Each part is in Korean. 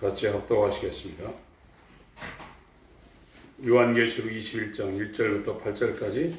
같이 합독하시겠습니다. 요한계시록 21장 1절부터 8절까지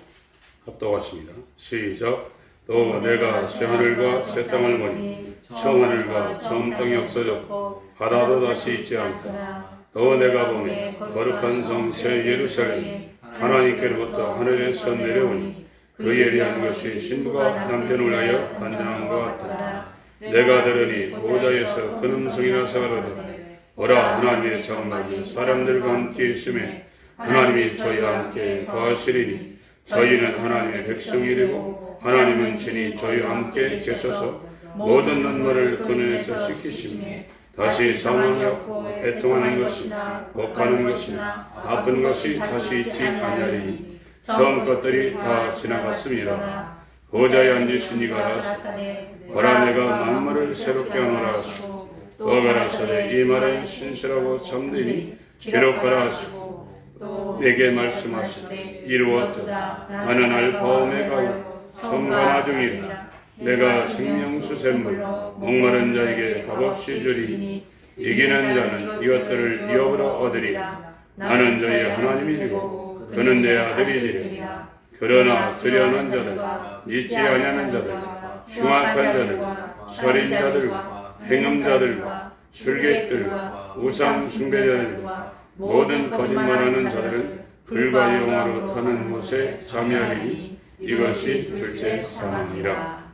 합독하십니다. 시작. 또 내가 새하늘과 새 땅을 보니 처음 하늘과 처음 땅이 없어졌고 바다도 다시 있지 않다. 또 내가 보니 거룩한 성 새 예루살렘이 하나님께로부터 하늘에서 내려오니 그 예리한 것이 신부가 남편을 위하여 반장한 것 같다. 내가 들으니 보좌에서 큰 음성이 나서 가로되 오라 하나님의 장막이 사람들과 함께 있음에 하나님이 저희와 함께 거하시리니 저희는 하나님의 백성이 되고 하나님은 친히 저희와 함께 계셔서 모든 눈물을 그 눈에서 씻기시며 다시 사망이 없고 애통하는 것이나 곡하는 것이나 아픈 것이 다시 있지 아니하리니 처음 것들이 다 지나갔습니다. 보좌에 앉으신 이가 가라사대 보라 내가 만물을 새롭게 하노라 하시고 또 가라사대 이 말은 신실하고 참되니 기록하라 하시고 또 내게 말씀하시되 이루었도다. 나는 알파 오메가요 처음과 나중이라. 내가 생명수 샘물로 목마른 자에게 값없이 주리니 이기는 자는 이것들을 이어으로 얻으리라. 나는 저희 하나님이 되고 그는 내 아들이 되리라. 그러나 두려워하는 자들과 믿지 아니하는 자들과 흉악한 자들과 서린 자들과 행음자들과 술객들과 우상 숭배자들과 모든 거짓말하는 자들은 불과 영화로 타는 못에 잠이하리니 이것이 둘째 사망이라.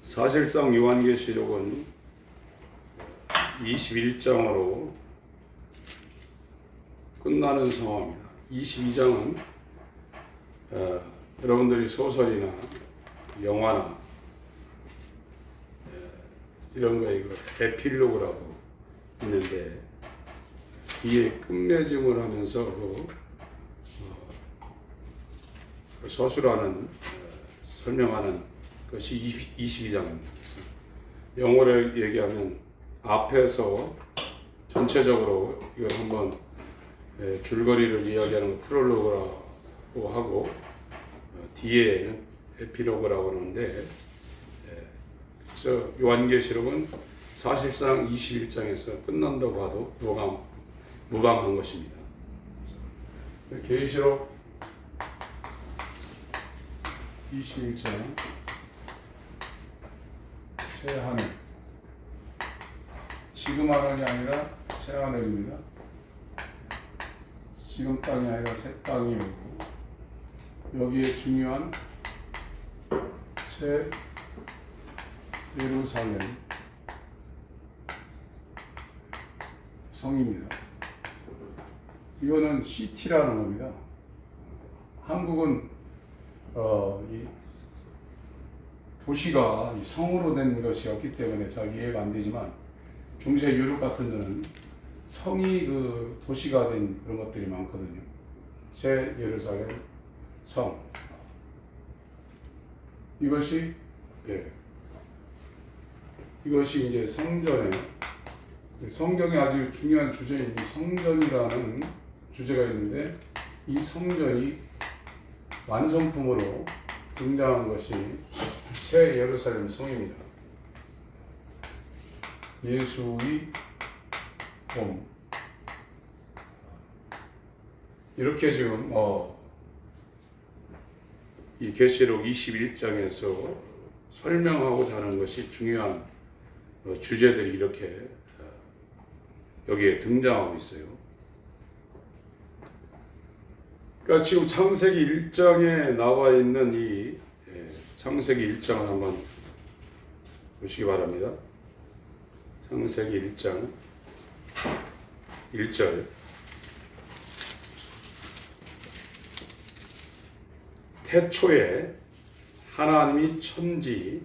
사실상 요한계시록은 21장으로 끝나는 상황입니다. 22장은 여러분들이 소설이나 영화나 이런 거에 에필로그라고 있는데 뒤에 끝맺음을 하면서 그 서술하는 설명하는 것이 22장입니다. 그래서 영어를 얘기하면 앞에서 전체적으로 이걸 한번 줄거리를 이야기하는 거 프롤로그라고 하고 뒤에는 에피로그라고 하는데 그래서 요한계시록은 사실상 21장에서 끝난다고 봐도 무방한 것입니다. 계시록 21장 새 하늘, 지금 하늘이 아니라 새 하늘입니다. 지금 땅이 아니라 새 땅이 오고 여기에 중요한 새 예루살렘 성입니다. 이거는 시티라는 겁니다. 한국은 이 도시가 성으로 된 것이 없기 때문에 잘 이해가 안 되지만 중세 유럽 같은 데는 성이 그 도시가 된 그런 것들이 많거든요. 새 예루살렘 성. 이것이 이제 성전에 성경에 아주 중요한 주제인 성전이라는 주제가 있는데 이 성전이 완성품으로 등장한 것이 새 예루살렘 성입니다. 예수의 몸. 이렇게 지금 이 계시록 21장에서 설명하고자 하는 것이 중요한 주제들이 이렇게 여기에 등장하고 있어요. 그러니까 지금 창세기 1장에 나와 있는 이 창세기 1장을 한번 보시기 바랍니다. 창세기 1장 1절 태초에 하나님이 천지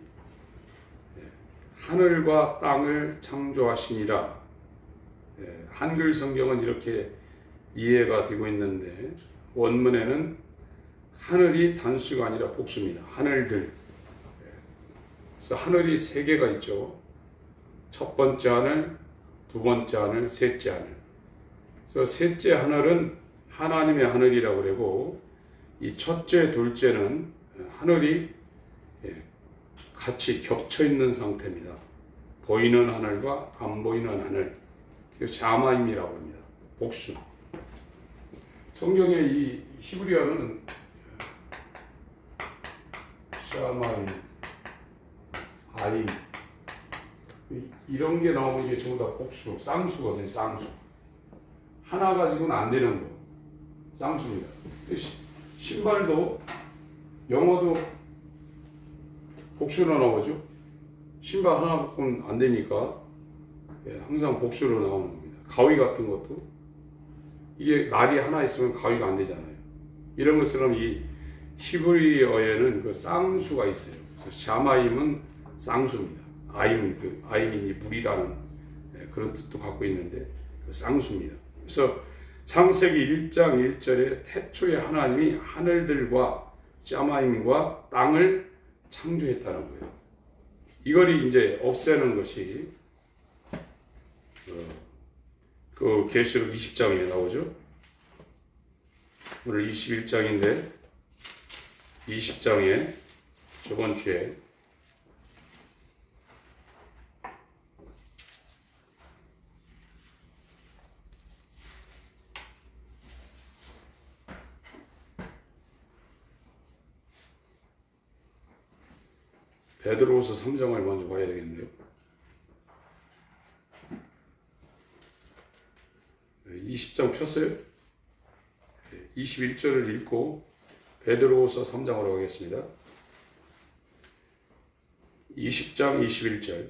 하늘과 땅을 창조하시니라. 한글 성경은 이렇게 이해가 되고 있는데 원문에는 하늘이 단수가 아니라 복수입니다. 하늘들. 그래서 하늘이 세 개가 있죠. 첫 번째 하늘, 두 번째 하늘, 셋째 하늘. 그래서 셋째 하늘은 하나님의 하늘이라고 그러고 이 첫째, 둘째는 하늘이 같이 겹쳐 있는 상태입니다. 보이는 하늘과 안 보이는 하늘, 샤마임이라고 합니다. 복수. 성경의 이 히브리어는 샤마임, 아임 이런 게 나오면 이게 전부 다 복수, 쌍수거든요. 쌍수. 하나 가지고는 안 되는 거. 쌍수입니다. 신발도 영어도 복수로 나오죠. 신발 하나 갖고는 안 되니까 항상 복수로 나오는 겁니다. 가위 같은 것도 이게 날이 하나 있으면 가위가 안 되잖아요. 이런 것처럼 이 히브리어에는 그 쌍수가 있어요. 그래서 샤마임은 쌍수입니다. 아임이 물이라는 그런 뜻도 갖고 있는데 쌍수입니다. 그래서 창세기 1장 1절에 태초에 하나님이 하늘들과 샤마임과 땅을 창조했다는 거예요. 이걸 이제 없애는 것이 그 계시록 20장에 나오죠. 오늘 21장인데 20장에 저번 주에 베드로후서 3장을 먼저 봐야 되겠네요. 20장 폈어요? 21절을 읽고 베드로후서 3장으로 가겠습니다. 20장 21절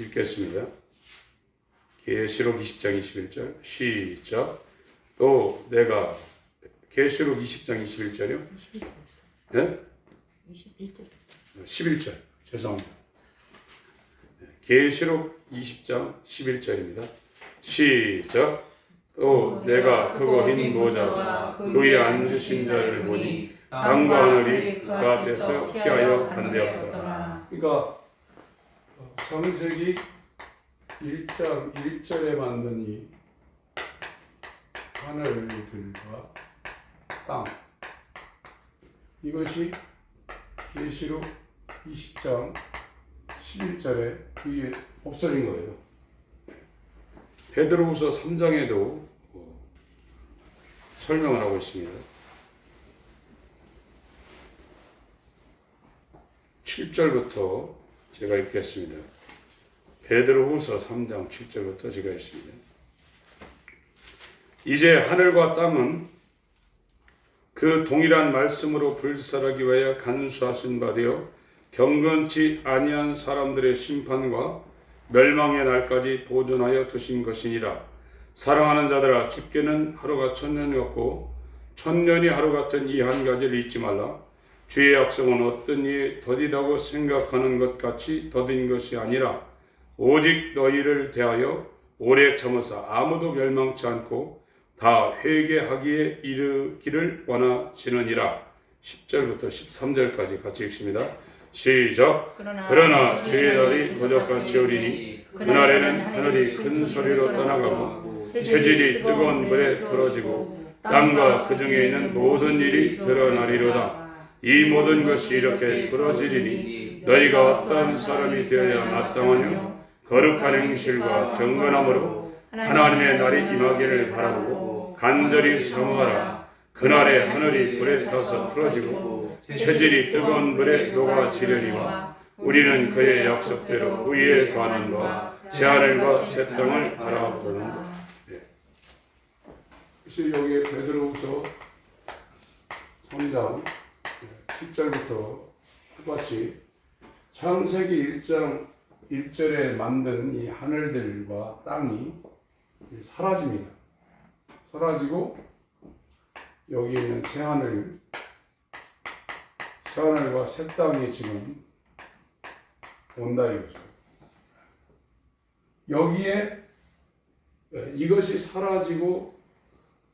읽겠습니다. 계시록 20장 21절 시작. 또 내가 계시록 20장 21절이요? 21절. 네? 21절. 11절. 죄송합니다. 계시록 20장 11절입니다. 시작. 또 내가 크고 흰 보좌와 그 위에 앉으신 자를 보니 땅과 하늘이 그 앞에서 피하여 간되었더라. 그러니까 창세기 1장 1절에 만든 이 하늘들과 땅, 이것이 계시록 20장 11절에 이게 없어진 거예요. 베드로후서 3장에도 설명을 하고 있습니다. 7절부터 제가 읽겠습니다. 베드로후서 3장 7절부터 제가 읽습니다. 이제 하늘과 땅은 그 동일한 말씀으로 불살하기 위하여 간수하신 바 되어 경건치 아니한 사람들의 심판과 멸망의 날까지 보존하여 두신 것이니라. 사랑하는 자들아, 주께는 하루가 천년 같고 천년이 하루 같은 이 한 가지를 잊지 말라. 주의 약속은 어떤 이에 더디다고 생각하는 것 같이 더딘 것이 아니라 오직 너희를 대하여 오래 참으사 아무도 멸망치 않고 다 회개하기에 이르기를 원하시느니라. 10절부터 13절까지 같이 읽습니다. 시작. 그러나 주의 날이 도적같이 오리니 그날에는 하늘이 큰 소리로 떠나가고 체질이 뜨거운 물에 풀어지고 땅과 그 중에 있는 모든 일이 드러나리로다. 이 모든 것이 이렇게 풀어지리니 너희가 어떤 사람이 되어야 마땅하며 거룩한 행실과 경건함으로 하나님의 날이 임하기를 바라보고 간절히 사모하라. 그날에 하늘이 불에 타서 풀어지고 체질이 뜨거운 물에 녹아지려니와 우리는 그의 약속대로 위에 가는 바 새하늘과 새 땅을 바라보는다. 그래서 여기에 베드로후서 3장 10절부터 똑같이 창세기 1장 1절에 만든 이 하늘들과 땅이 사라집니다. 사라지고 여기 있는 새하늘과 새 땅이 지금 온다 이거죠. 여기에 이것이 사라지고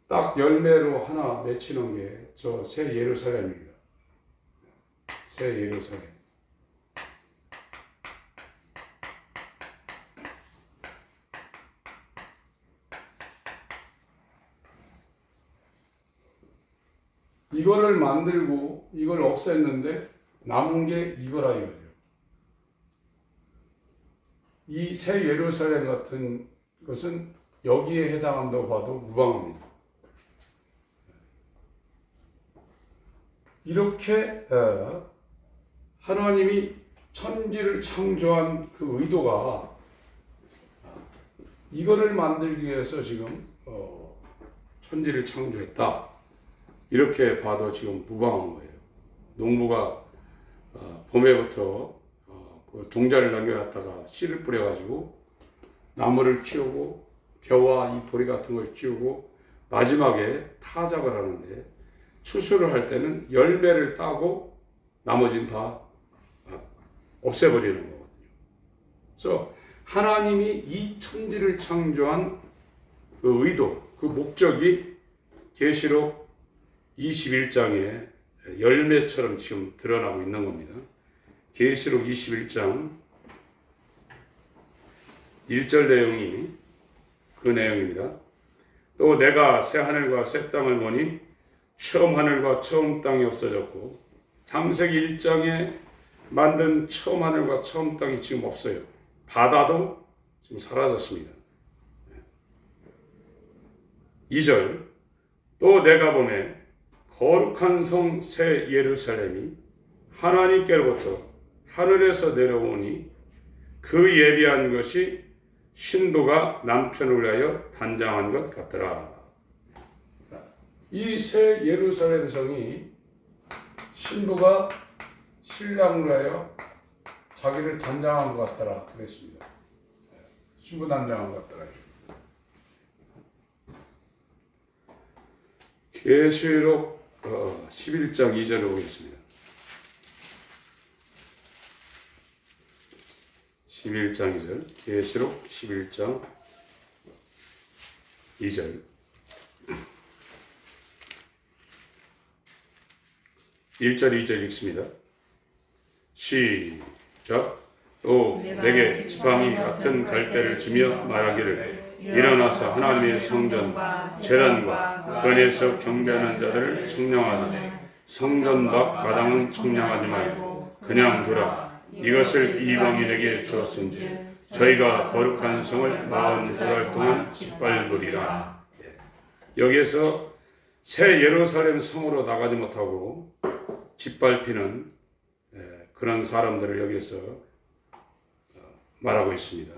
딱 열매로 하나 맺히는 게 저 새 예루살렘입니다. 새 예루살렘. 이거를 만들고 이걸 없앴는데 남은 게 이거라 이거죠. 이 새 예루살렘 같은 것은 여기에 해당한다고 봐도 무방합니다. 이렇게 하나님이 천지를 창조한 그 의도가 이거를 만들기 위해서 지금 천지를 창조했다. 이렇게 봐도 지금 무방한 거예요. 농부가 봄에부터 그 종자를 남겨놨다가 씨를 뿌려가지고 나무를 키우고 벼와 이 보리 같은 걸 키우고 마지막에 타작을 하는데 추수를 할 때는 열매를 따고 나머지는 다 없애버리는 거거든요. 그래서 하나님이 이 천지를 창조한 그 의도, 그 목적이 계시록 21장에 열매처럼 지금 드러나고 있는 겁니다. 계시록 21장 1절 내용이 그 내용입니다. 또 내가 새 하늘과 새 땅을 보니 처음 하늘과 처음 땅이 없어졌고 창세기 1장에 만든 처음 하늘과 처음 땅이 지금 없어요. 바다도 지금 사라졌습니다. 2절 또 내가 보매 거룩한 성 새 예루살렘이 하나님께로부터 하늘에서 내려오니 그 예비한 것이 신부가 남편을 위하여 단장한 것 같더라. 이 새 예루살렘 성이 신부가 신랑을 위하여 자기를 단장한 것 같더라 그랬습니다. 신부 단장한 것 같더라. 계시록 11장 2절을 보겠습니다. 11장 2절, 계시록 11장 2절. 1절 2절 읽습니다. 시작. 또 내게 지팡이 같은 갈대를 주며 말하기를 일어나서 하나님의 성전 제단과 그 안에서 경배하는 자들을 청량하라. 성전 밖 마당은 청량하지 말고 그냥 두라. 이것을 이방인에게 주었은지 저희가 거룩한 성을 40달 동안 짓밟으리라. 여기에서 새 예루살렘 성으로 나가지 못하고 짓밟히는 그런 사람들을 여기에서 말하고 있습니다.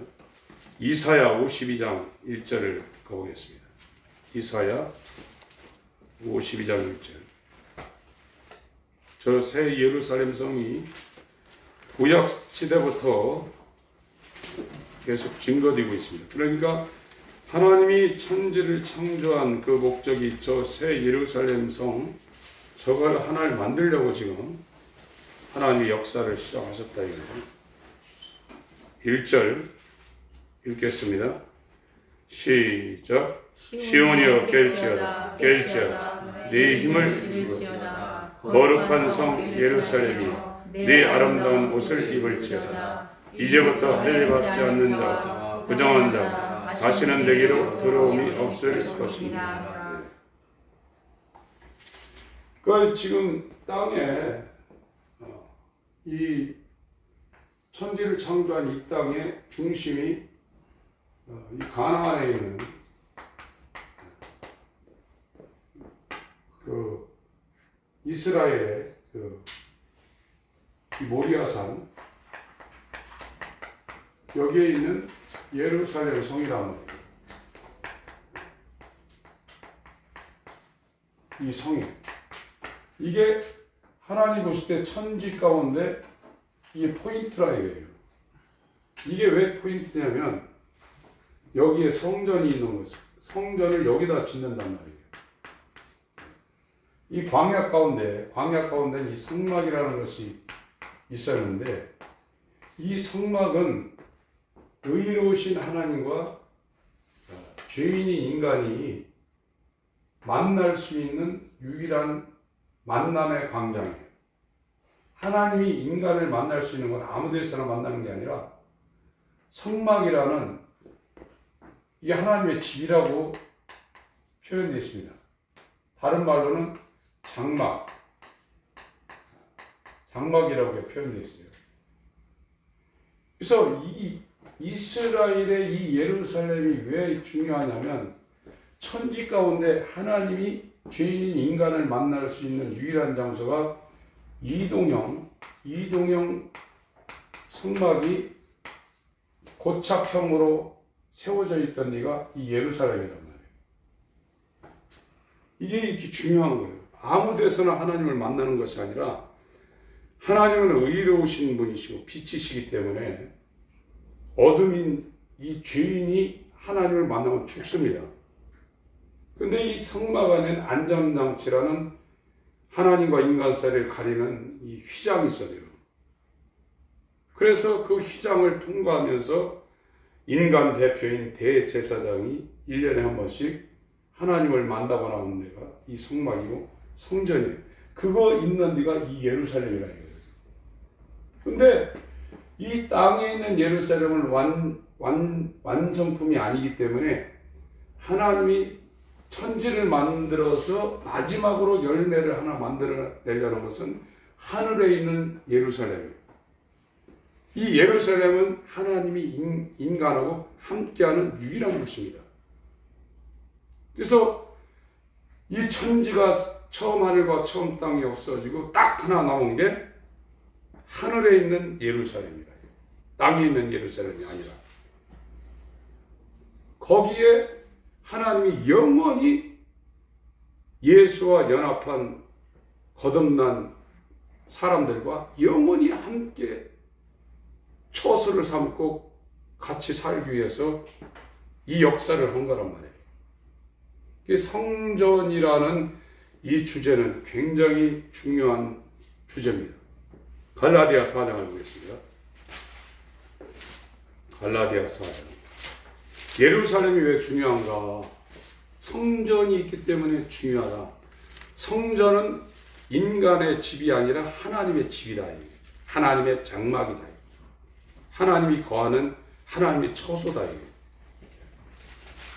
이사야 52장 1절을 가보겠습니다. 이사야 52장 1절. 저 새 예루살렘 성이 구약 시대부터 계속 증거되고 있습니다. 그러니까 하나님이 천지를 창조한 그 목적이 저 새 예루살렘 성, 저걸 하나를 만들려고 지금 하나님의 역사를 시작하셨다 이거죠. 1절 읽겠습니다. 시작. 시온이여 깰지어다 깰지어다 네 힘을 입을지어다. 거룩한 성 예루살렘이여 네 아름다운 옷을 입을지어다. 이제부터 할례받지 않는 자 부정한 자 다시는 내게로 들어옴이 없을 것입니다. 그 지금 땅에 이 천지를 창조한 이 땅의 중심이 이 가나안에 있는 그 이스라엘의 이 모리아산 여기에 있는 예루살렘 성이란 말이에요. 이 성이 이게 하나님 보실 때 천지 가운데 이게 포인트라 이거예요. 이게 왜 포인트냐면 여기에 성전이 있는 거예요. 성전을 여기다 짓는단 말이에요. 이 광야 가운데는 이 성막이라는 것이 있었는데 이 성막은 의로우신 하나님과 죄인인 인간이 만날 수 있는 유일한 만남의 광장이에요. 하나님이 인간을 만날 수 있는 건 아무 데서나 만나는 게 아니라 성막이라는 이게 하나님의 집이라고 표현되어 있습니다. 다른 말로는 장막이라고 표현되어 있어요. 그래서 이 이스라엘의 이 예루살렘이 왜 중요하냐면 천지 가운데 하나님이 죄인인 인간을 만날 수 있는 유일한 장소가 이동형 성막이 고착형으로 세워져 있던 데가 이 예루살렘이란 말이에요. 이게 이렇게 중요한 거예요. 아무 데서나 하나님을 만나는 것이 아니라 하나님은 의로우신 분이시고 빛이시기 때문에 어둠인 이 죄인이 하나님을 만나면 죽습니다. 근데 이 성막 안에는 안전장치라는 하나님과 인간 사이를 가리는 이 휘장이 있어요. 그래서 그 휘장을 통과하면서 인간 대표인 대제사장이 1년에 한 번씩 하나님을 만나고 나오는 데가 이 성막이고 성전이에요. 그거 있는 데가 이 예루살렘이라 이거예요. 근데 이 땅에 있는 예루살렘은 완성품이 아니기 때문에 하나님이 천지를 만들어서 마지막으로 열매를 하나 만들어내려는 것은 하늘에 있는 예루살렘이에요. 이 예루살렘은 하나님이 인간하고 함께하는 유일한 곳입니다. 그래서 이 천지가 처음 하늘과 처음 땅이 없어지고 딱 하나 남은 게 하늘에 있는 예루살렘이다. 땅에 있는 예루살렘이 아니라 거기에 하나님이 영원히 예수와 연합한 거듭난 사람들과 영원히 함께 처소를 삼고 같이 살기 위해서 이 역사를 한 거란 말이에요. 성전이라는 이 주제는 굉장히 중요한 주제입니다. 갈라디아 4장을 보겠습니다. 갈라디아 4장. 예루살렘이 왜 중요한가? 성전이 있기 때문에 중요하다. 성전은 인간의 집이 아니라 하나님의 집이다. 하나님의 장막이다. 하나님이 거하는 하나님의 처소다.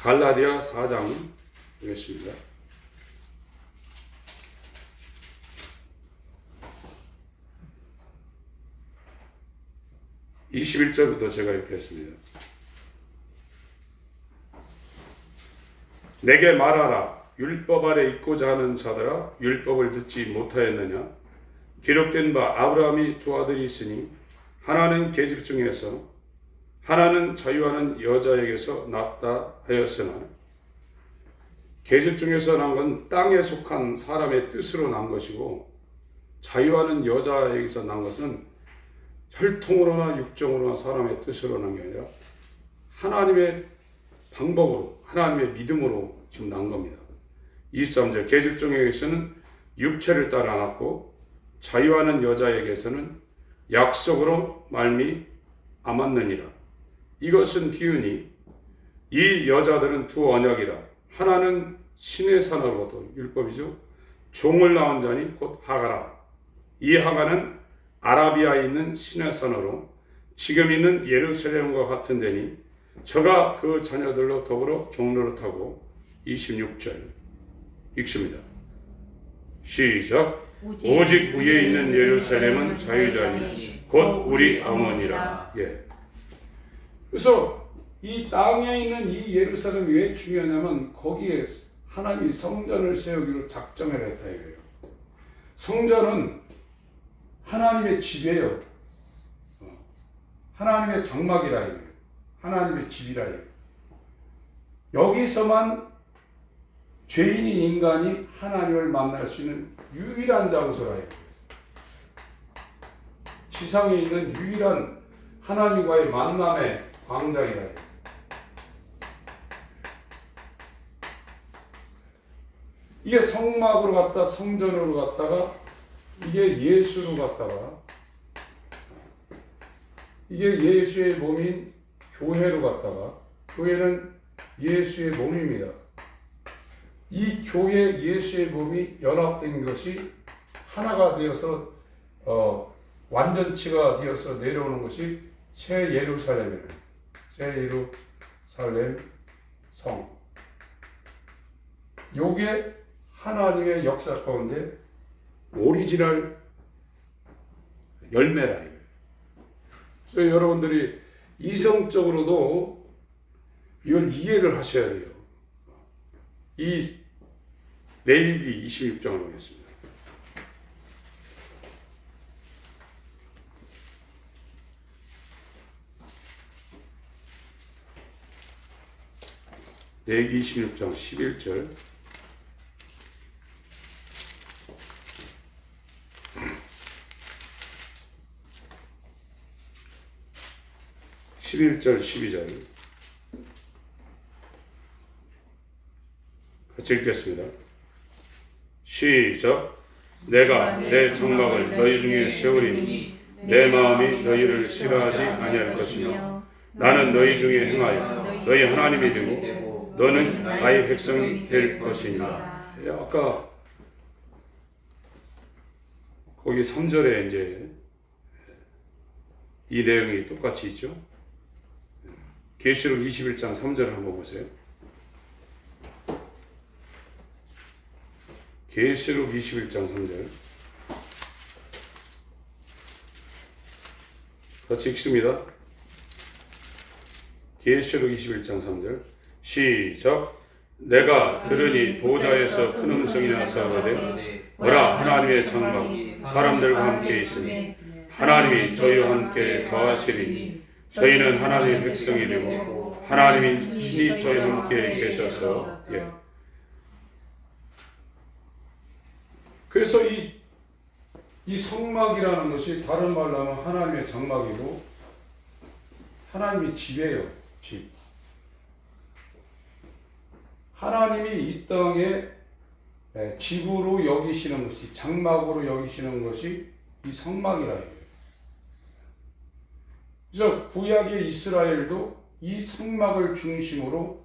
갈라디아 4장 보겠습니다. 21절부터 제가 읽겠습니다. 내게 말하라. 율법 아래 있고자 하는 자들아, 율법을 듣지 못하였느냐? 기록된 바 아브라함이 두 아들이 있으니 하나는 계집 중에서 하나는 자유하는 여자에게서 났다 하였으나 계집 중에서 난 건 땅에 속한 사람의 뜻으로 난 것이고 자유하는 여자에게서 난 것은 혈통으로나 육정으로나 사람의 뜻으로 난 게 아니라 하나님의 방법으로, 하나님의 믿음으로 지금 난 겁니다. 23절 계집 중에서는 육체를 따라 났고 자유하는 여자에게서는 약속으로 말미암았느니라. 이것은 비유니 이 여자들은 두 언약이라. 하나는 신의 산으로부터 율법이죠. 종을 낳은 자니 곧 하가라. 이 하가는 아라비아에 있는 신의 산으로 지금 있는 예루살렘과 같은 데니 저가 그 자녀들로 더불어 종노릇하고 26절 읽습니다. 시작. 오직 위에 있는 예루살렘은 자유자니 곧 우리 어머니라. 예. 그래서 이 땅에 있는 이 예루살렘이 왜 중요하냐면 거기에 하나님이 성전을 세우기로 작정을 했다 이거예요. 성전은 하나님의 집이에요. 하나님의 장막이라 이거예요. 하나님의 집이라 이거예요. 여기서만 죄인인 인간이 하나님을 만날 수 있는 유일한 장소라 이거예요. 지상에 있는 유일한 하나님과의 만남의 광장이라 이거예요. 이게 성막으로 갔다 성전으로 갔다가 이게 예수로 갔다가 이게 예수의 몸인 교회로 갔다가 교회는 예수의 몸입니다. 이 교회 예수의 몸이 연합된 것이 하나가 되어서 완전치가 되어서 내려오는 것이 새 예루살렘이에요. 새 예루살렘 성. 요게 하나님의 역사 가운데 오리지널 열매라 이거예요. 그래서 여러분들이 이성적으로도 이걸 이해를 하셔야 돼요. 이 레위기 26장을 보겠습니다. 레위기 26장 11절. (11절) (12절) 같이 읽겠습니다. 시작. 내가 내 장막을 너희 중에 세우리니 내 마음이 너희를 싫어하지 아니할 것이며 나는 너희 중에 행하여 너희 하나님이 되고 너는 나의 백성이 될 것이니라. 아까 거기 3절에 이제 이 내용이 똑같이 있죠. 계시록 21장 3절을 한번 보세요. 계시록 21장 3절 같이 읽습니다. 계시록 21장 3절 시작. 내가 들으니 보좌에서 큰 음성이 나서 가되 보라 하나님의 장막이 사람들과 함께 있으니 하나님이 저희와 함께 거하시리니 저희는 하나님의 백성이 되고 하나님이 친히 저희와 함께 계셔서 그래서 이 성막이라는 것이 다른 말로 하면 하나님의 장막이고 하나님의 집이에요. 집. 하나님이 이 땅에 집으로 여기시는 것이, 장막으로 여기시는 것이 이 성막이라 해요. 그래서 구약의 이스라엘도 이 성막을 중심으로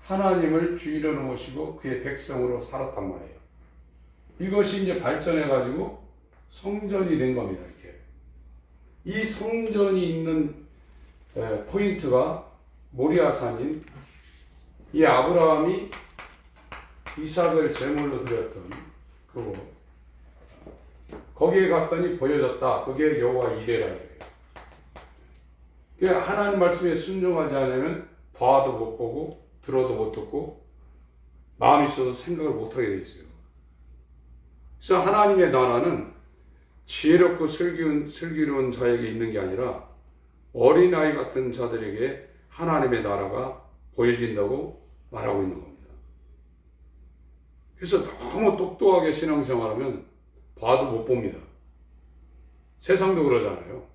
하나님을 주인으로 모시고 그의 백성으로 살았단 말이에요. 이것이 이제 발전해가지고 성전이 된 겁니다. 이렇게. 이 성전이 있는 포인트가 모리아산인 이 아브라함이 이삭을 제물로 드렸던 그거. 거기에 갔더니 보여졌다. 그게 여호와 이레라. 그러니까 하나님 말씀에 순종하지 않으면 봐도 못 보고 들어도 못 듣고 마음이 있어도 생각을 못하게 돼 있어요. 그래서 하나님의 나라는 지혜롭고 슬기로운 자에게 있는 게 아니라 어린아이 같은 자들에게 하나님의 나라가 보여진다고 말하고 있는 겁니다. 그래서 너무 똑똑하게 신앙생활하면 봐도 못 봅니다. 세상도 그러잖아요.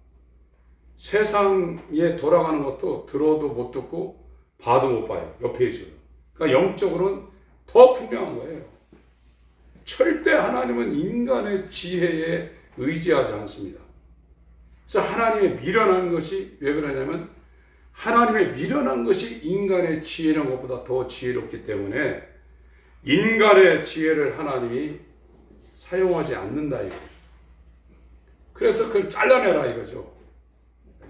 세상에 돌아가는 것도 들어도 못 듣고 봐도 못 봐요. 옆에 있어요. 그러니까 영적으로는 더 분명한 거예요. 절대 하나님은 인간의 지혜에 의지하지 않습니다. 그래서 하나님의 미련한 것이 왜 그러냐면 하나님의 미련한 것이 인간의 지혜라는 것보다 더 지혜롭기 때문에 인간의 지혜를 하나님이 사용하지 않는다 이거예요. 그래서 그걸 잘라내라 이거죠.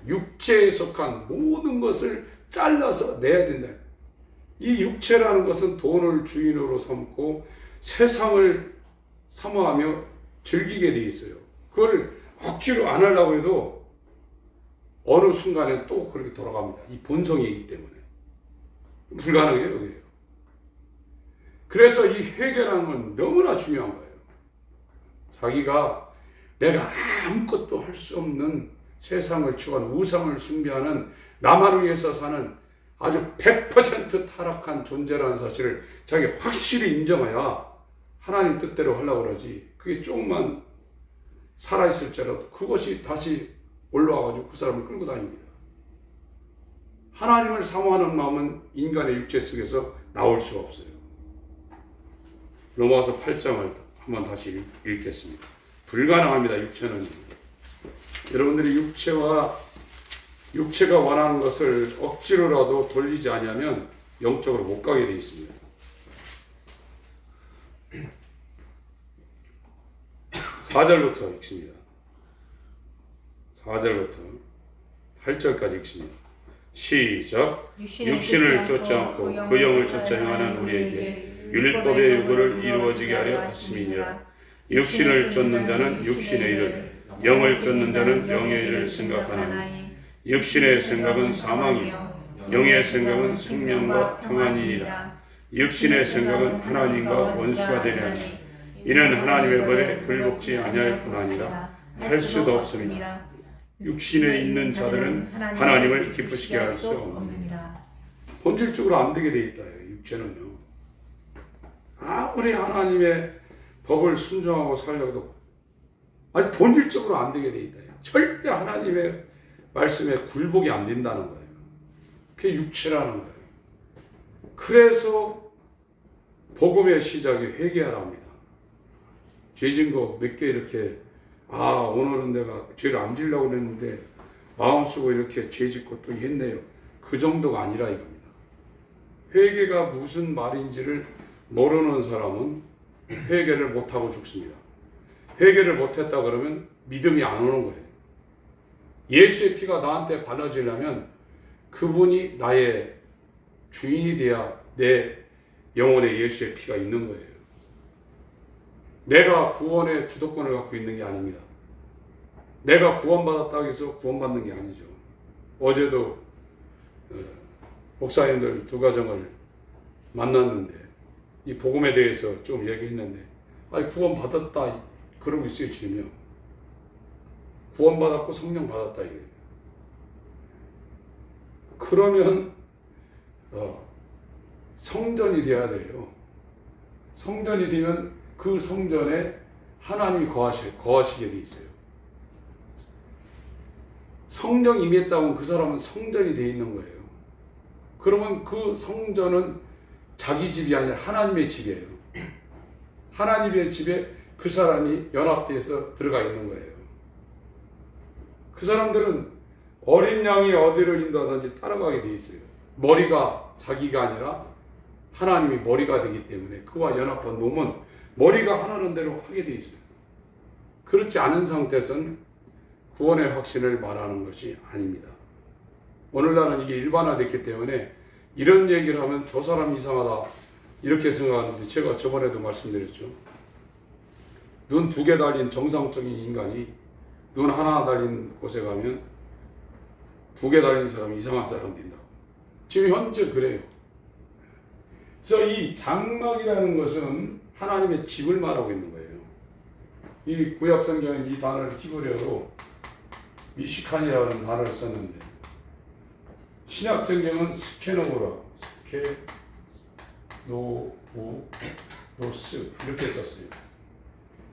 육체에 속한 모든 것을 잘라서 내야 된다. 이 육체라는 것은 돈을 주인으로 삼고 세상을 사모하며 즐기게 돼 있어요. 그걸 억지로 안 하려고 해도 어느 순간에 또 그렇게 돌아갑니다. 이 본성이기 때문에. 불가능해요, 그게. 그래서 이 회개라는 건 너무나 중요한 거예요. 자기가 내가 아무것도 할 수 없는 세상을 추구하는 우상을 숭배하는 나만을 위해서 사는 아주 100% 타락한 존재라는 사실을 자기 확실히 인정해야 하나님 뜻대로 하려고 그러지. 그게 조금만 살아있을지라도 그것이 다시 올라와가지고 그 사람을 끌고 다닙니다. 하나님을 사모하는 마음은 인간의 육체 속에서 나올 수가 없어요. 로마서 8장을 한번 다시 읽겠습니다. 불가능합니다. 육체는. 여러분들이 육체가 원하는 것을 억지로라도 돌리지 않으면 영적으로 못 가게 되어 있습니다. 4절부터 읽습니다. 4절부터 8절까지 읽습니다. 시작. 육신을 쫓지 않고 그 영을 쫓아 행하는 우리에게 율법의 요구를 이루어지게 하려 하심이니라. 육신을 쫓는 자는 육신의 일을, 영을 쫓는 자는 영의 일을 생각하나니 육신의 생각은 사망이요 영의 생각은 생명과 평안이니라. 육신의 생각은 하나님과 원수가 되려니 이는 하나님의 벌에 굴복지 아니할 뿐 아니라 할 수도 없습니다. 육신에 있는 자들은 하나님을 기쁘시게 할 수 없느니라. 본질적으로 안 되게 돼 있다. 육체는요. 아무리 하나님의 법을 순종하고 살려도 아니 본질적으로 안 되게 돼 있다. 절대 하나님의 말씀에 굴복이 안 된다는 거예요. 그게 육체라는 거예요. 그래서 복음의 시작이 회개하랍니다. 죄진 거 몇 개 이렇게 오늘은 내가 죄를 안 지려고 그랬는데 마음 쓰고 이렇게 죄 짓고 또 했네요. 그 정도가 아니라 이겁니다. 회개가 무슨 말인지를 모르는 사람은 회개를 못하고 죽습니다. 회개를 못했다 그러면 믿음이 안 오는 거예요. 예수의 피가 나한테 발라지려면 그분이 나의 주인이 돼야 내 영혼에 예수의 피가 있는 거예요. 내가 구원의 주도권을 갖고 있는 게 아닙니다. 내가 구원받았다고 해서 구원받는 게 아니죠. 어제도 목사님들 두 가정을 만났는데 이 복음에 대해서 좀 얘기했는데 구원받았다 그러고 있어요. 지금요. 구원받았고 성령 받았다 이거예요. 그러면 성전이 돼야 돼요. 성전이 되면 그 성전에 하나님이 거하시게 돼 있어요. 성령 임했다면 그 사람은 성전이 돼 있는 거예요. 그러면 그 성전은 자기 집이 아니라 하나님의 집이에요. 하나님의 집에 그 사람이 연합돼서 들어가 있는 거예요. 그 사람들은 어린 양이 어디로 인도하든지 따라가게 돼 있어요. 머리가 자기가 아니라 하나님이 머리가 되기 때문에 그와 연합한 놈은 머리가 하라는 대로 하게 돼 있어요. 그렇지 않은 상태에서는 구원의 확신을 말하는 것이 아닙니다. 오늘날은 이게 일반화됐기 때문에 이런 얘기를 하면 저 사람 이상하다 이렇게 생각하는데 제가 저번에도 말씀드렸죠. 눈 2개 달린 정상적인 인간이 눈 하나 달린 곳에 가면 2개 달린 사람이 이상한 사람 된다고. 지금 현재 그래요. 그래서 이 장막이라는 것은 하나님의 집을 말하고 있는 거예요. 이 구약 성경은 이 단어를 히브리어로 미시칸이라는 단어를 썼는데 신약 성경은 스케노브라, 스케노브로스 이렇게 썼어요.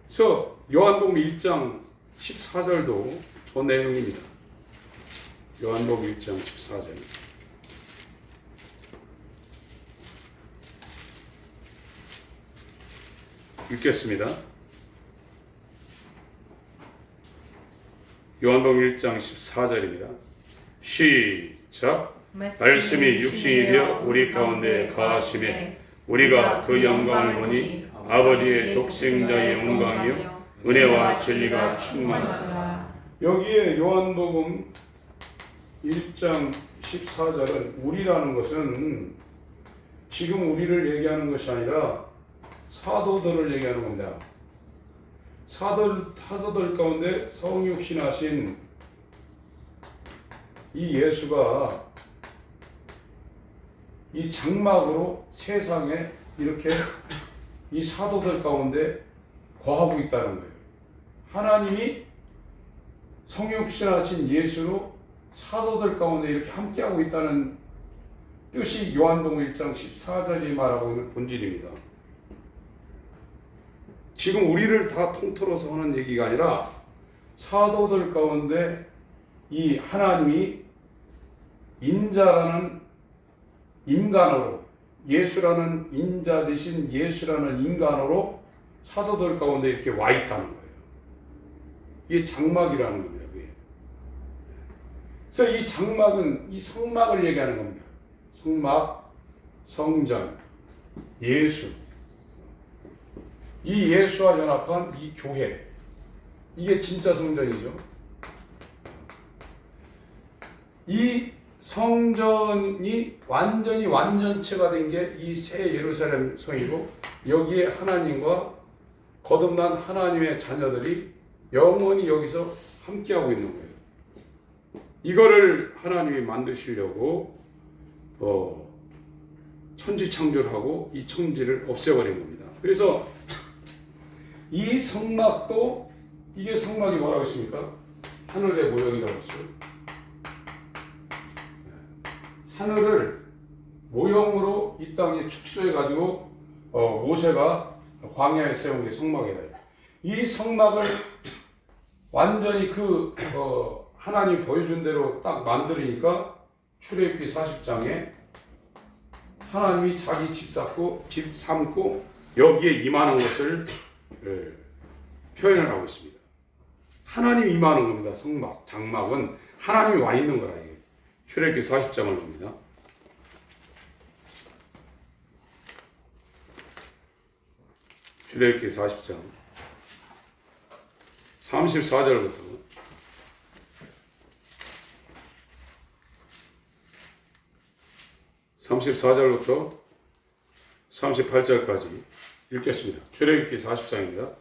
그래서 요한복음 1장 14절도 저 내용입니다. 요한복음 1장 14절. 읽겠습니다. 요한복음 1장 14절입니다. 시작. 말씀이 육신이 되어 우리 가운데 거하시매 우리가 그 영광을 보니 아버지의 독생자의 영광이요 은혜와 진리가 충만하더라. 여기에 요한복음 1장 14절은 우리라는 것은 지금 우리를 얘기하는 것이 아니라 사도들을 얘기하는 겁니다. 사도들 가운데 성육신하신 이 예수가 이 장막으로 세상에 이렇게 이 사도들 가운데 거하고 있다는 거예요. 하나님이 성육신하신 예수로 사도들 가운데 이렇게 함께하고 있다는 뜻이 요한복음 1장 14절이 말하고 있는 본질입니다. 지금 우리를 다 통틀어서 하는 얘기가 아니라 사도들 가운데 이 하나님이 인자라는 인간으로 예수라는 인자 대신 예수라는 인간으로 사도들 가운데 이렇게 와 있다는 거예요. 이게 장막이라는 겁니다. 그게. 그래서 이 장막은 이 성막을 얘기하는 겁니다. 성막, 성전, 예수. 이 예수와 연합한 이 교회. 이게 진짜 성전이죠. 이 성전이 완전히 완전체가 된 게 이 새 예루살렘 성이고 여기에 하나님과 거듭난 하나님의 자녀들이 영원히 여기서 함께하고 있는 거예요. 이거를 하나님이 만드시려고 천지 창조를 하고 이 천지를 없애버린 겁니다. 그래서 이 성막도, 이게 성막이 뭐라고 했습니까? 하늘의 모형이라고 했죠. 하늘을 모형으로 이 땅에 축소해가지고 모세가 광야에 세운 게 성막이라. 이 성막을 완전히 하나님 보여준 대로 딱 만들으니까 출애굽기 40장에 하나님이 자기 집 삼고 여기에 임하는 것을 표현을 하고 있습니다. 하나님이 임하는 겁니다. 성막, 장막은 하나님이 와 있는 거라. 이게 출애굽기 40장을 봅니다. 출애굽기 40장 34절부터 34절부터 38절까지 읽겠습니다. 출애굽기 40장입니다.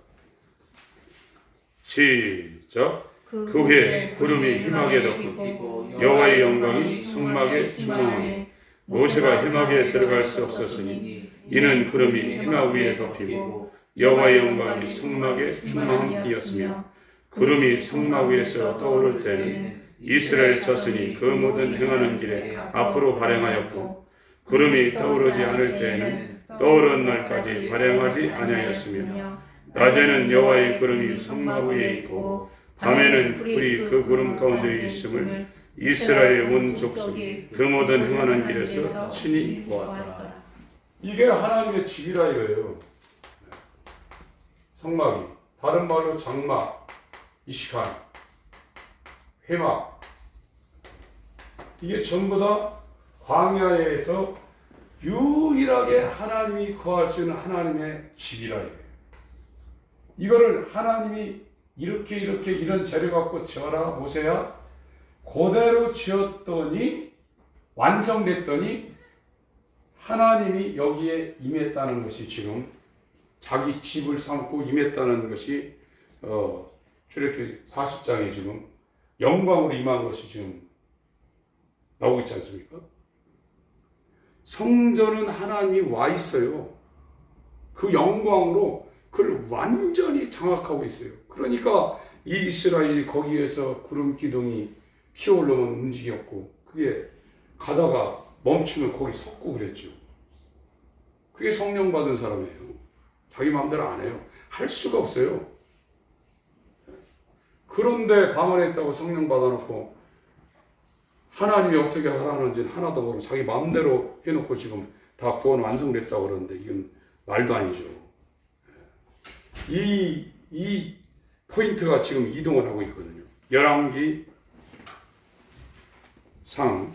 시작. 그 후에 구름이 희막에 덮고 여호와의 영광이 성막에 충만하니 모세가 희막에 들어갈 수 없었으니 이는 구름이 희막 위에 덮이고 여호와의 영광이 성막에 충만함이었으며 구름이 성막 위에서 떠오를 때는 이스라엘 자손이 그 모든 행하는 길에 앞으로 발행하였고 구름이 떠오르지 않을 때에는 떠오른 날까지 발행하지 아니하였으며 낮에는 여호와의 구름이 성막 위에 있고 밤에는 불이 그 구름 가운데 있음을 이스라엘 온 족속이 그 모든 행하는 길에서 친히 보았더라. 이게 하나님의 집이라 이거예요. 성막이, 다른 말로 장막, 이시칸, 회막, 이게 전부 다 광야에서 유일하게 하나님이 거할 수 있는 하나님의 집이라 이거예요. 이거를 하나님이 이렇게 이런 재료 갖고 지어라 모세야, 그대로 지었더니 완성됐더니 하나님이 여기에 임했다는 것이 지금 자기 집을 삼고 임했다는 것이 출애굽기 40장에 지금 영광으로 임한 것이 지금 나오고 있지 않습니까? 성전은 하나님이 와 있어요. 그 영광으로 그걸 완전히 장악하고 있어요. 그러니까 이 이스라엘이 거기에서 구름 기둥이 피어오르면 움직였고 그게 가다가 멈추면 거기 섰고 그랬죠. 그게 성령 받은 사람이에요. 자기 마음대로 안 해요. 할 수가 없어요. 그런데 방언했다고 성령 받아놓고 하나님이 어떻게 하라는지 하나도 모르고 자기 마음대로 해놓고 지금 다 구원 완성됐다고 그러는데 이건 말도 아니죠. 이 포인트가 지금 이동을 하고 있거든요. 열왕기 상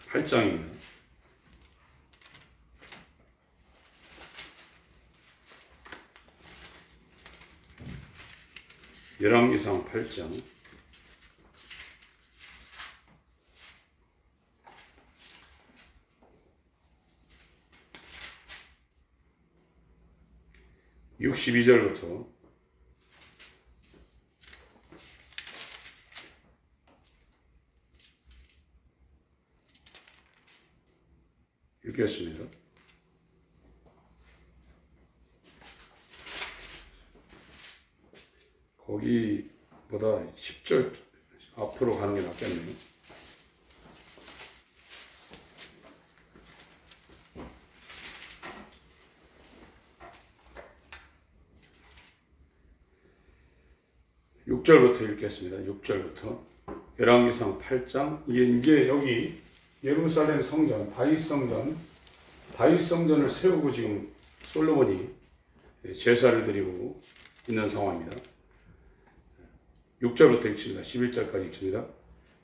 8장입니다. 열왕기상 8장 62절부터 6겠습니다. 거기보다 10절 앞으로 가는 게 낫겠네요. (6절부터) 읽겠습니다. 6절부터 열왕기상 8장. 이게 여기 예루살렘 성전, 다윗 성전을 세우고 지금 솔로몬이 제사를 드리고 있는 상황입니다. 6절부터 읽습니다. 11절까지 읽습니다.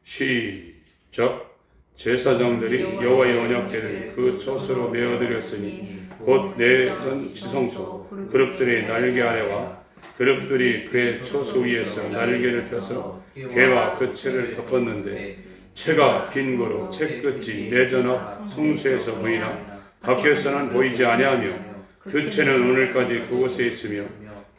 시작. 제사장들이 여호와의 언약궤를 그 촛으로 메어드렸으니 곧 내전 지성소 그룹들의 날개 아래와 그룹들이 그의 촛수 위에서 날개를 펴서 궤와 그 채를 덮었는데 채가 긴 거로 채 끝이 내전 앞 성수에서 보이나 밖에서는 보이지 아니하며 그 채는 오늘까지 그곳에 있으며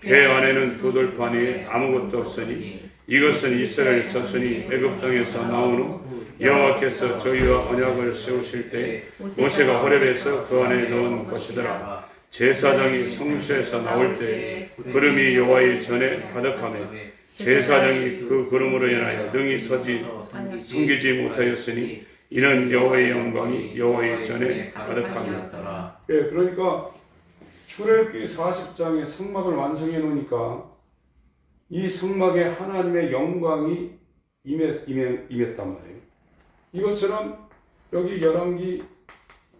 궤 안에는 두 돌판 위에 아무것도 없으니 이것은 이스라엘 자손이 애굽 땅에서 나온 후 여호와께서 저희와 언약을 세우실 때 모세가 호렙에서 그 안에 넣은 것이더라. 제사장이 성소에서 나올 때 구름이 여호와의 전에 가득하며 제사장이 그 구름으로 인하여 능히 섬기지 못하였으니 이는 여호와의 영광이 여호와의 전에 가득함이었더라. 예, 그러니까 출애굽기 40장의 성막을 완성해 놓으니까 이 성막에 하나님의 영광이 임했단 말이에요. 이것처럼 여기 열왕기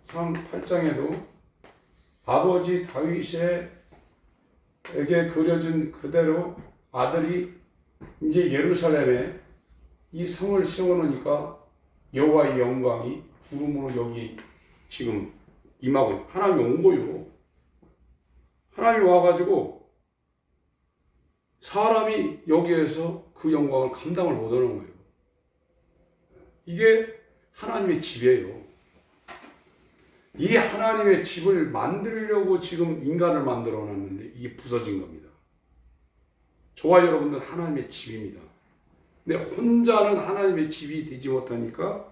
8장에도 아버지 다윗에게 그려진 그대로 아들이 이제 예루살렘에 이 성을 세워놓으니까 여호와의 영광이 구름으로 여기 지금 임하고 하나님이 온 거예요. 하나님이 와가지고 사람이 여기에서 그 영광을 감당을 못하는 거예요. 이게 하나님의 집이에요. 이 하나님의 집을 만들려고 지금 인간을 만들어 놨는데 이게 부서진 겁니다. 저와 여러분들은 하나님의 집입니다. 근데 혼자는 하나님의 집이 되지 못하니까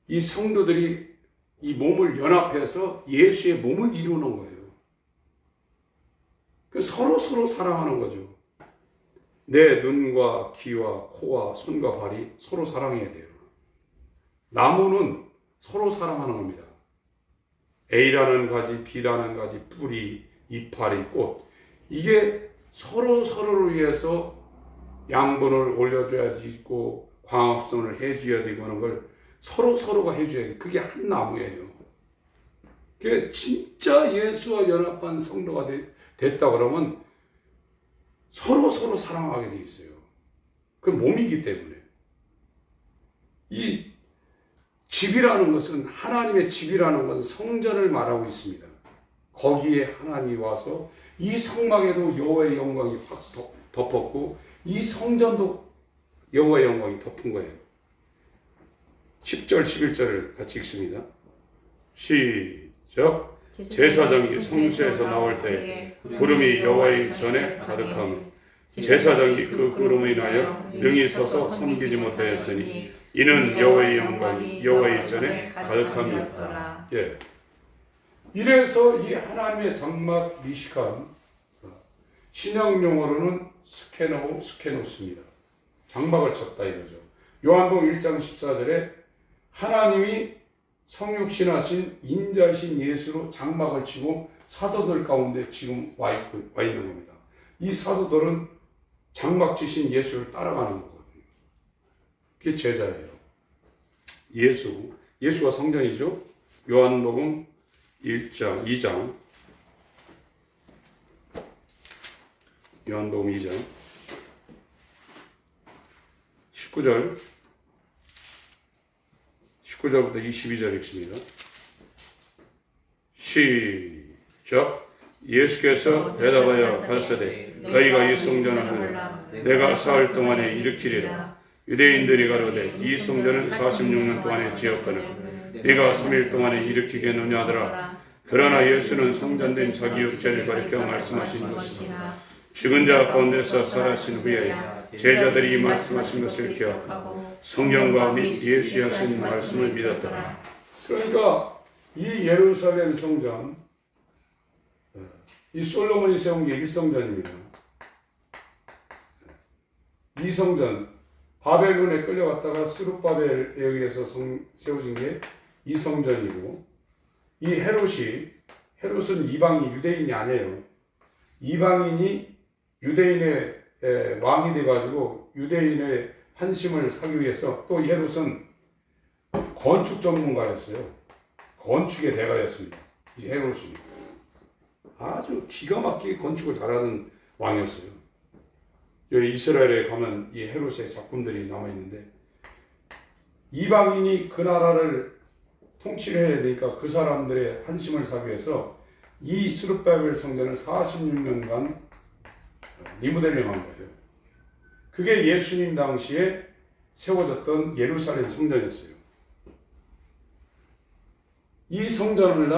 이 성도들이 이 몸을 연합해서 예수의 몸을 이루는 거예요. 서로 사랑하는 거죠. 내 눈과 귀와 코와 손과 발이 서로 사랑해야 돼요. 나무는 서로 사랑하는 겁니다. A라는 가지, B라는 가지, 뿌리, 이파리, 꽃. 이게 서로를 위해서 양분을 올려줘야 되고 광합성을 해줘야 되고 하는 걸 서로가 해줘야 돼요. 그게 한 나무예요. 그게 진짜 예수와 연합한 성도가 됐다 그러면 서로 사랑하게 돼 있어요. 그 몸이기 때문에. 이 집이라는 것은 하나님의 집이라는 것은 성전을 말하고 있습니다. 거기에 하나님이 와서 이 성막에도 여호와의 영광이 확 덮었고 이 성전도 여호와의 영광이 덮은 거예요. 10절 11절을 같이 읽습니다. 시작. 제사장이 성소에서 나올 때 구름이 여호와의 전에 가득하며 제사장이 그 구름에 인하여 능히 서서 섬기지 못하였으니 이는 여호와의 영광이 여호와의 전에 가득함이었더라. 예. 이래서 이 하나님의 장막 미시칸 신약 용어로는 스케노스입니다. 장막을 쳤다 이거죠. 요한복음 1장 14절에 하나님이 성육신하신 인자이신 예수로 장막을 치고 사도들 가운데 지금 와 있는 겁니다. 이 사도들은 장막 치신 예수를 따라가는 거거든요. 그게 제자예요. 예수가 성전이죠. 요한복음 2장 요한복음 2장 19절부터 22절 읽습니다. 시작. 예수께서 대답하여 가라사대 너희가 이 성전을 내가 사흘 동안에 일으키리라. 유대인들이 가로되 이 성전은 46년 동안에 지었거늘 네가 3일 동안에 일으키겠느냐 하더라. 그러나 예수는 성전된 자기 육체를 가리켜 말씀하신 것이다. 죽은 자 가운데서 살아신 후에 제자들이 말씀하신 것을 기억하고 성경과 및 예수의 하신 말씀을 믿었더라. 그러니까 이 예루살렘 성전, 이 솔로몬이 세운 게 1성전입니다. 이 성전, 바벨론에 끌려갔다가 스룹바벨에 의해서 세워진 게 이 성전이고, 이 헤롯은 이방인, 유대인이 아니에요. 이방인이 유대인의 왕이 돼가지고 유대인의 환심을 사기 위해서, 또 이 헤롯은 건축 전문가였어요. 건축의 대가였습니다. 이 헤롯이 아주 기가 막히게 건축을 잘하는 왕이었어요. 여기 이스라엘에 가면 이 헤롯의 작품들이 남아있는데, 이방인이 그 나라를 통치를 해야 되니까 그 사람들의 환심을 사기 위해서 이 스룹바벨 성전을 46년간 리모델링한 거예요. 그게 예수님 당시에 세워졌던 예루살렘 성전이었어요. 이 성전을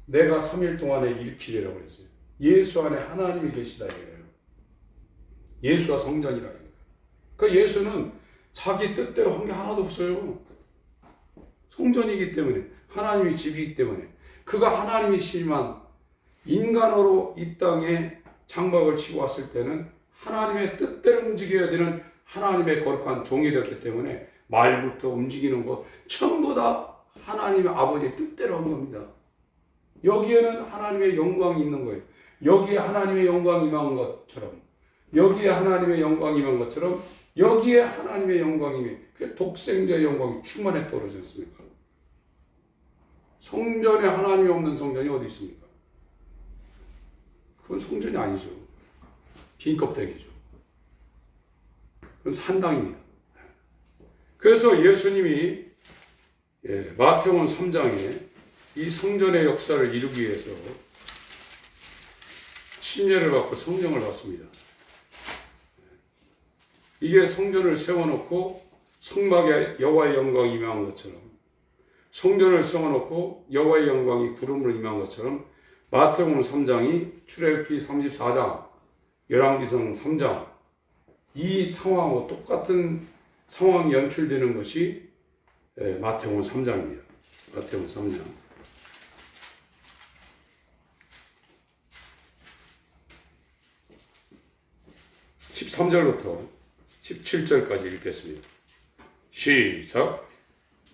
내가 3일 동안에 일으키리라고 했어요. 예수 안에 하나님이 계시다 이거예요. 예수가 성전이라 이거예요. 그러니까 예수는 자기 뜻대로 한 게 하나도 없어요. 성전이기 때문에, 하나님의 집이기 때문에, 그가 하나님이시지만 인간으로 이 땅에 장박을 치고 왔을 때는 하나님의 뜻대로 움직여야 되는 하나님의 거룩한 종이 되었기 때문에 말부터 움직이는 것 전부 다 하나님의 아버지의 뜻대로 한 겁니다. 여기에는 하나님의 영광이 있는 거예요. 여기에 하나님의 영광이 임한 것처럼, 여기에 하나님의 영광이 임한 것처럼, 여기에 하나님의 영광이, 그 독생자의 영광이 충만해 떨어져 있습니까? 성전에 하나님이 없는 성전이 어디 있습니까? 그건 성전이 아니죠. 빈 껍데기죠. 그건 산당입니다. 그래서 예수님이 마태복음 3장에 이 성전의 역사를 이루기 위해서 침례를 받고 성령을 받습니다. 이게 성전을 세워놓고 성막에 여호와의 영광이 임한 것처럼, 성전을 세워놓고 여호와의 영광이 구름으로 임한 것처럼 마태복음 3장이 출애굽기 34장, 열왕기상 3장, 이 상황과 똑같은 상황이 연출되는 것이 마태복음 3장입니다. 마태복음 3장. 13절부터 17절까지 읽겠습니다. 시작.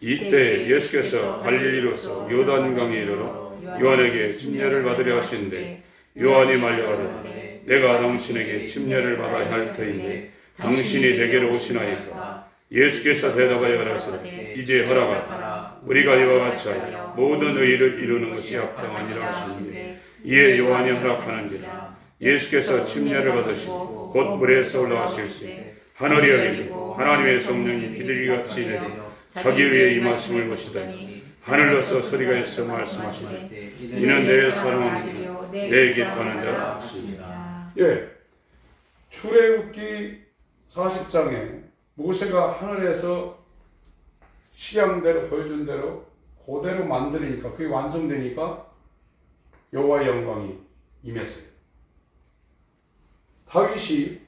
이때 예수께서 갈릴리로서 요단강에 이르러 요한에게 침례를 받으려 하시는데 요한이 말려 가로되 내가 당신에게 침례를 받아야 할 터인데 당신이 내게로 오시나이까. 예수께서 대답하여 가라사대 이제 허락하라. 우리가 이와 같이 하여 모든 의를 이루는 것이 합당하니라 하시는데 이에 요한이 허락하는지라. 예수께서 침례를 받으시고 곧 물에서 올라가실세 하늘이 열리고 하나님의 성령이 비둘기같이 내려 자기 위에 임하심을 보시더니 하늘로서 소리가 있어 말씀하시되 이는 내 사랑하는 내 기뻐하는 자라 하시니라. 출애굽기 40장에 모세가 하늘에서 식양대로 보여준 대로 그대로 만드니까, 그게 완성되니까 여호와의 영광이 임했어요. 다윗이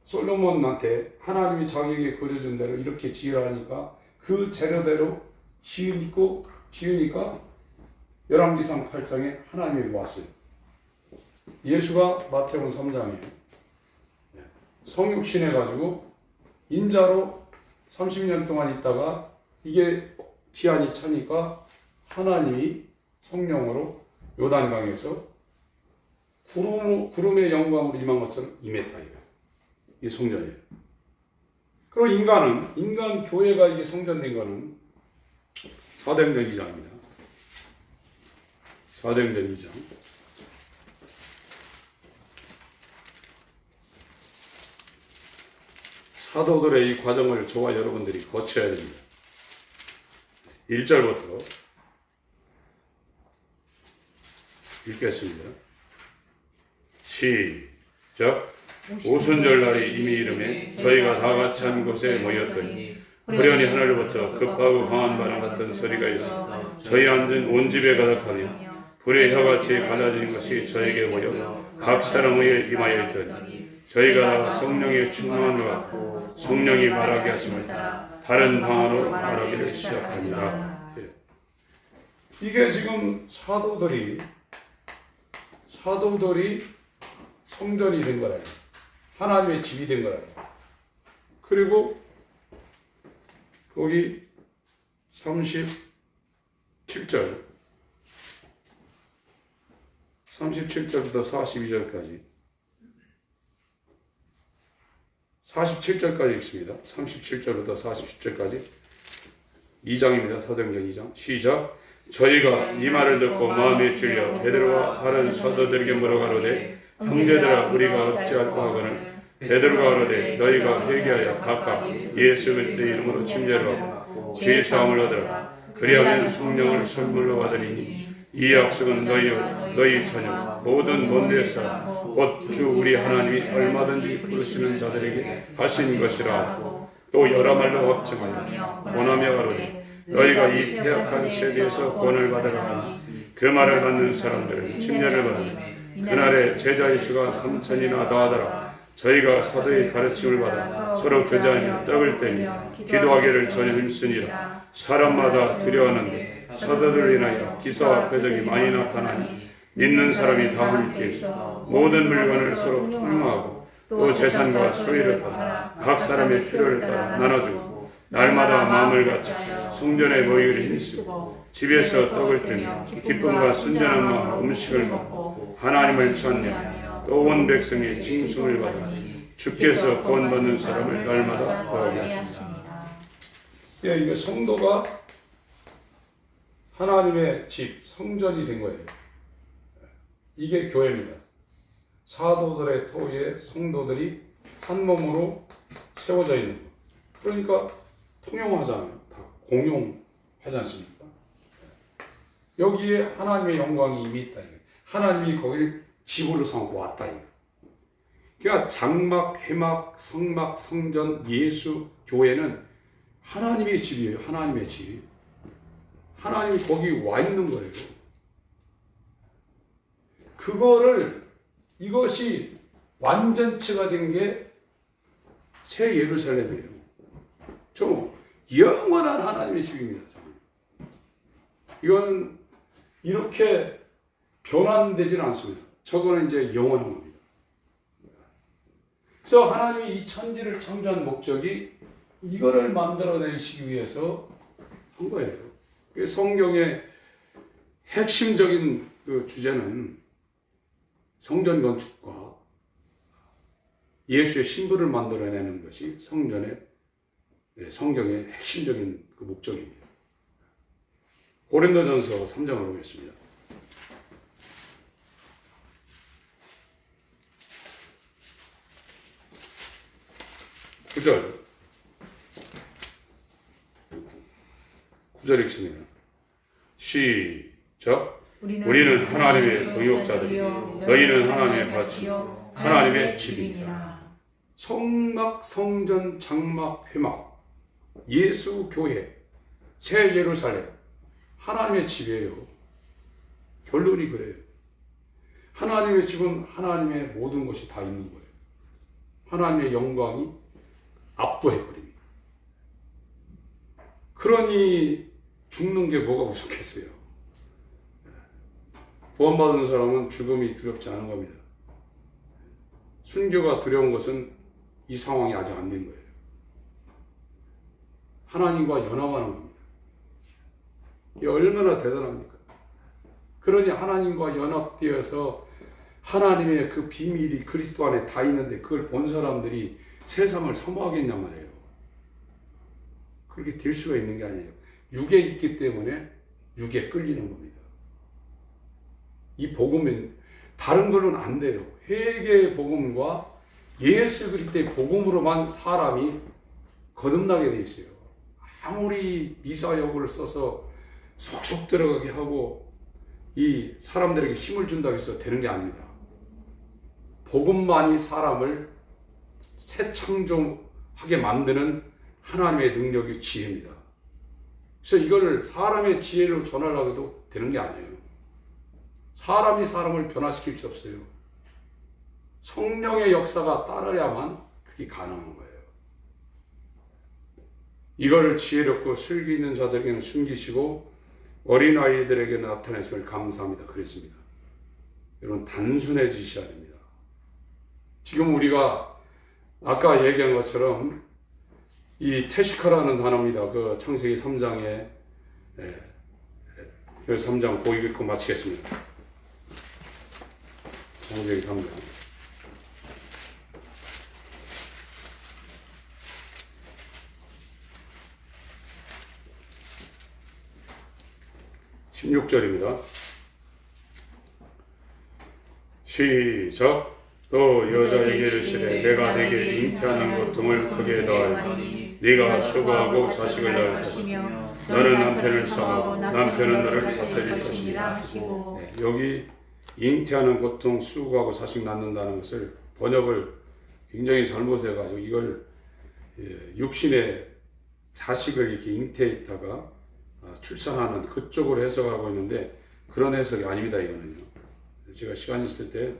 솔로몬한테 하나님이 자기에게 그려준 대로 이렇게 지으라 하니까 그 재료대로 지으니까 열왕기상 8장에 하나님이 왔어요. 예수가 마태복음 3장에 성육신해가지고 인자로 30년 동안 있다가 이게 기한이 차니까 하나님이 성령으로 요단강에서 구름의 영광으로 임한 것처럼 임했다. 이게 성전이에요. 그럼 인간 교회가 이게 성전된 거는 사도행전 2장입니다. 사도행전 2장. 사도들의 이 과정을 저와 여러분들이 거쳐야 됩니다. 1절부터 읽겠습니다. 시작. 오순절날이 이미 이름에 저희가 다 같이 한 곳에 모였더니 후련히 하늘로부터 급하고 강한 바람 같은 소리가 있어 저희 앉은 온 집에 가득하며 불의 혀같이 갈라진 것이 저에게 보여 각 사람의 임하여 있더니 저희가 다 성령의 충만한 것 같고 성령이 말하게 하심을 다른 방언으로 말하기를 시작합니다. 이게 지금 사도들이 성전이 된 거라요. 하나님의 집이 된 거라요. 그리고 거기 37절부터 42절까지 47절까지 읽습니다. 37절부터 47절까지 2장입니다. 사도행전 2장. 시작. 저희가 이 말을 듣고 마음에 찔려 베드로와 다른 사도들에게 물어가로되 형제들아 우리가 어찌할까 하거늘 베드로가 가로되 너희가 회개하여 각각 예수 그리스도의 이름으로 침례를 하고 죄 사함을 얻으라. 그리하면 성령을 선물로 받으리니 이 약속은 너희 자녀 모든 먼 사람 곧 주 우리 하나님이 얼마든지 부르시는 자들에게 하신 것이라 하고 또 여러 말로 확증하여 원하며 가로되 너희가 이 패역한 세대에서 구원을 받으라 하니 그 말을 받는 사람들은 침례를 받으니 그날에 제자의 수가 3,000이나 더하더라. 저희가 사도의 가르침을 받아 서로 교제하며 떡을 떼며 기도하기를 전혀 힘쓰니라. 사람마다 두려워하는데 사도들을 인하여 기사와 표적이 많이 나타나니 믿는 사람이 다 함께해서 모든 물건을 서로 통용하고 또 재산과 소유를 따라 각 사람의 필요를 따라 나눠주고 날마다 마음을 같이 성전에 모이기를 힘쓰고 집에서 떡을 떼며 기쁨과 순전한 마음으로 음식을 먹고 하나님을 찬양하며 또 온 백성의 징송을 받아 주께서 구원받는 사람을 날마다 더하게 하십니다. 예, 이게 성도가 하나님의 집, 성전이 된 거예요. 이게 교회입니다. 사도들의 토에 성도들이 한 몸으로 세워져 있는 거. 그러니까 통용하잖아요. 다 공용하지 않습니까? 여기에 하나님의 영광이 이미 있다. 하나님이 거기를 집으로 삼고 왔다. 그러니까 장막, 회막, 성막, 성전, 예수, 교회는 하나님의 집이에요. 하나님의 집. 하나님이 거기 와 있는 거예요. 그거를 이것이 완전체가 된 게 새 예루살렘이에요. 좀 영원한 하나님의 집입니다. 이거는 이렇게 변환되지는 않습니다. 저거는 이제 영원한 겁니다. 그래서 하나님이 이 천지를 창조한 목적이 이거를 만들어내시기 위해서 한 거예요. 성경의 핵심적인 그 주제는 성전 건축과 예수의 신부를 만들어내는 것이 성경의 핵심적인 그 목적입니다. 고린도전서 3장을 보겠습니다. 9절 읽습니다. 시작. 우리는 하나님의 동역자들이요 너희는 하나님의 밭이요 하나님의 집이니라. 성막, 성전, 장막, 회막, 예수 교회, 새 예루살렘, 하나님의 집이에요. 결론이 그래요. 하나님의 집은 하나님의 모든 것이 다 있는 거예요. 하나님의 영광이 압도해버립니다. 그러니 죽는 게 뭐가 무섭겠어요. 구원받은 사람은 죽음이 두렵지 않은 겁니다. 순교가 두려운 것은 이 상황이 아직 안 된 거예요. 하나님과 연합하는 겁니다. 이게 얼마나 대단합니까? 그러니 하나님과 연합되어서 하나님의 그 비밀이 그리스도 안에 다 있는데 그걸 본 사람들이 세상을 사모하겠냐 말이에요. 그렇게 될 수가 있는 게 아니에요. 육에 있기 때문에 육에 끌리는 겁니다. 이 복음은 다른 걸로는 안 돼요. 회개의 복음과 예수 그리스도의 복음으로만 사람이 거듭나게 돼 있어요. 아무리 미사여구를 써서 속속 들어가게 하고 이 사람들에게 힘을 준다고 해서 되는 게 아닙니다. 복음만이 사람을 새 창조하게 만드는 하나님의 능력의 지혜입니다. 그래서 이거를 사람의 지혜로 전하려고 해도 되는 게 아니에요. 사람이 사람을 변화시킬 수 없어요. 성령의 역사가 따라야만 그게 가능한 거예요. 이걸 지혜롭고 슬기 있는 자들에게는 숨기시고 어린아이들에게 나타내심을 감사합니다. 그랬습니다. 여러분 단순해지셔야 됩니다. 지금 우리가 아까 얘기한 것처럼 이 테시카라는 단어입니다. 그 창세기 3장에 그 3장 보기 읽고 마치겠습니다. 창세기 3장 16절입니다. 시작. 또 여자에게 이르시되 내가 네게 잉태하는 고통을 크게 더하리니 네가 수고하고 자식을 낳을 것이며 너는 남편을 사랑하고 남편은 너를 다스릴 것이니라. 여기 잉태하는 고통, 수고하고 자식 낳는다는 것을 번역을 굉장히 잘못해가지고 이걸 육신의 자식을 이렇게 잉태했다가 출산하는 그쪽으로 해석하고 있는데 그런 해석이 아닙니다. 이거는요. 제가 시간 있을 때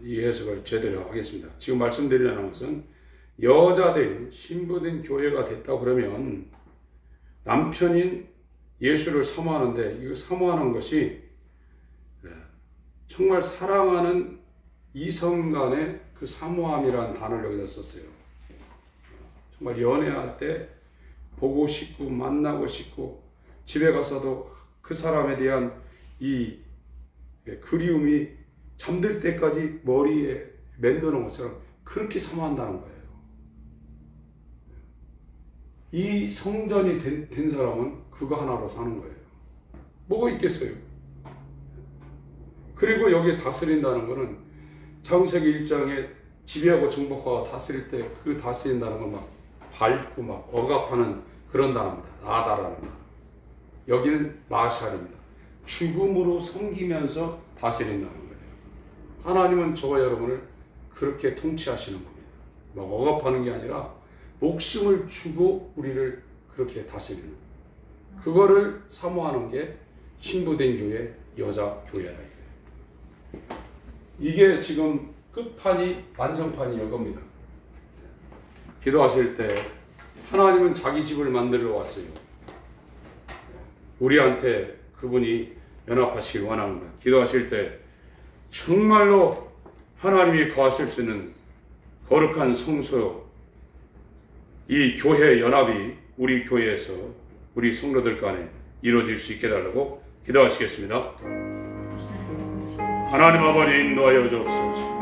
이 해석을 제대로 하겠습니다. 지금 말씀드리려는 것은 여자된 신부된 교회가 됐다 그러면 남편인 예수를 사모하는데, 이거 사모하는 것이 정말 사랑하는 이성 간의 그 사모함이라는 단어를 여기다 썼어요. 정말 연애할 때 보고 싶고 만나고 싶고 집에 가서도 그 사람에 대한 이 그리움이 잠들 때까지 머리에 맴도는 것처럼 그렇게 사모한다는 거예요. 이 성전이 된 사람은 그거 하나로 사는 거예요. 뭐가 있겠어요? 그리고 여기에 다스린다는 것은 창세기 1장에 지배하고 정복하고 다스릴 때 그 다스린다는 건 막 밟고 막 억압하는 그런 단어입니다. 나다라는 단어. 여기는 마샬입니다. 죽음으로 섬기면서 다스린다는 거예요. 하나님은 저와 여러분을 그렇게 통치하시는 겁니다. 막 억압하는 게 아니라 목숨을 주고 우리를 그렇게 다스리는 거예요. 그거를 사모하는 게 신부된 교회, 여자 교회라 이거예요. 이게 지금 끝판이, 완성판이 이겁니다. 기도하실 때 하나님은 자기 집을 만들러 왔어요. 우리한테 그분이 연합하시길 원합니다. 기도하실 때 정말로 하나님이 거하실 수 있는 거룩한 성소, 이 교회 연합이 우리 교회에서 우리 성도들 간에 이루어질 수 있게 해달라고 기도하시겠습니다. 하나님 아버지 인도하여 주옵소서.